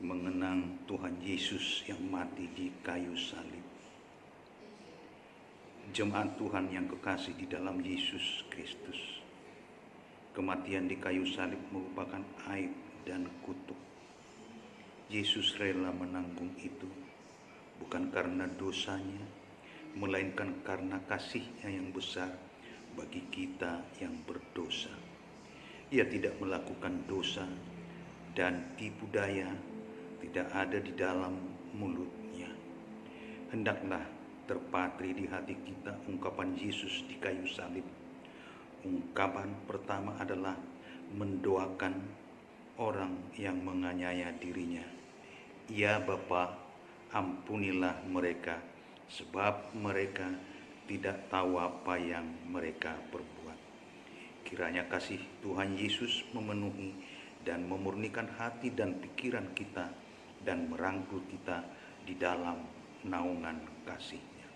mengenang Tuhan Yesus yang mati di kayu salib. Jemaat Tuhan yang kekasih di dalam Yesus Kristus, kematian di kayu salib merupakan aib dan kutuk. Yesus rela menanggung itu, bukan karena dosanya, melainkan karena kasih-Nya yang besar bagi kita yang berdosa. Ia tidak melakukan dosa, dan tipu daya tidak ada di dalam mulutnya. Hendaklah terpatri di hati kita ungkapan Yesus di kayu salib. Ungkapan pertama adalah mendoakan orang yang menganiaya dirinya. Ya Bapa, ampunilah mereka, sebab mereka tidak tahu apa yang mereka perbuat. Kiranya kasih Tuhan Yesus memenuhi dan memurnikan hati dan pikiran kita dan merangkul kita di dalam naungan kasih-Nya.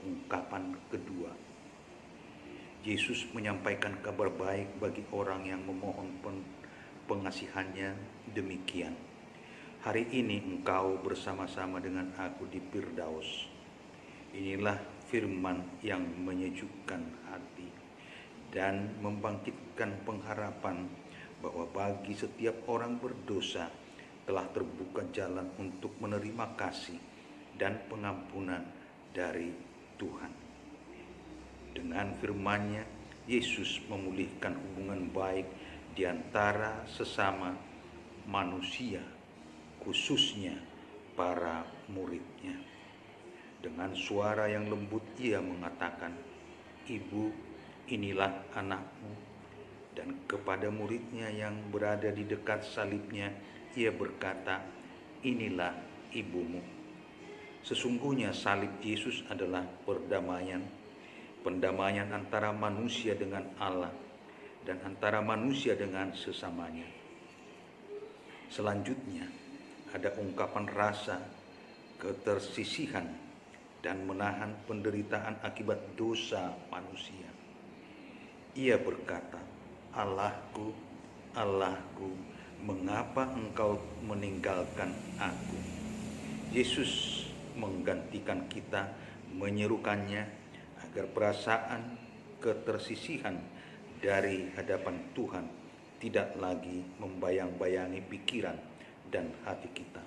Ungkapan kedua, Yesus menyampaikan kabar baik bagi orang yang memohon pengasihan-Nya demikian. Hari ini engkau bersama-sama dengan aku di Firdaus. Inilah firman yang menyejukkan hati dan membangkitkan pengharapan bahwa bagi setiap orang berdosa telah terbuka jalan untuk menerima kasih dan pengampunan dari Tuhan. Dengan firman-Nya, Yesus memulihkan hubungan baik di antara sesama manusia, khususnya para murid-Nya. Dengan suara yang lembut Ia mengatakan, "Ibu, inilah anakmu." Dan kepada murid-Nya yang berada di dekat salib-Nya, Ia berkata, "Inilah ibumu." Sesungguhnya salib Yesus adalah pendamaian antara manusia dengan Allah dan antara manusia dengan sesamanya. Selanjutnya, ada ungkapan rasa ketersisihan dan menahan penderitaan akibat dosa manusia. Ia berkata, "Allahku, Allahku, mengapa engkau meninggalkan aku?" Yesus menggantikan kita, menyerukannya agar perasaan ketersisihan dari hadapan Tuhan tidak lagi membayang-bayangi pikiran dan hati kita.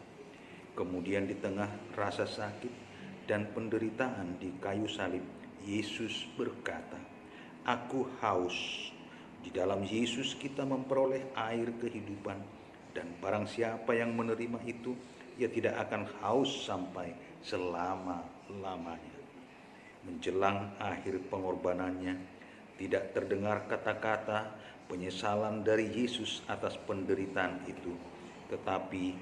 Kemudian di tengah rasa sakit dan penderitaan di kayu salib, Yesus berkata, "Aku haus." Di dalam Yesus kita memperoleh air kehidupan, dan barang siapa yang menerima itu, ia tidak akan haus sampai selama-lamanya. Menjelang akhir pengorbanannya, tidak terdengar kata-kata penyesalan dari Yesus atas penderitaan itu, tetapi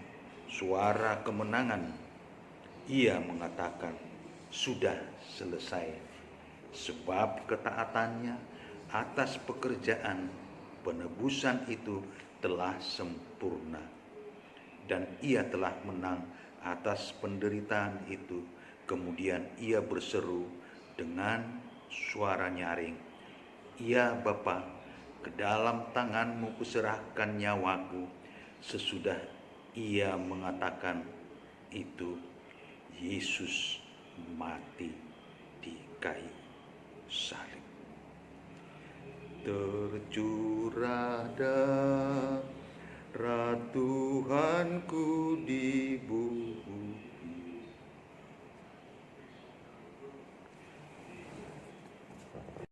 suara kemenangan. Ia mengatakan, "Sudah selesai," sebab ketaatannya atas pekerjaan penebusan itu telah sempurna, dan Ia telah menang atas penderitaan itu. Kemudian Ia berseru dengan suara nyaring, "Ya Bapa, ke dalam tangan-Mu kuserahkan nyawaku." Sesudah Ia mengatakan itu, Yesus mati di kayu salib. Tercurah darah Tuhanku di bumi.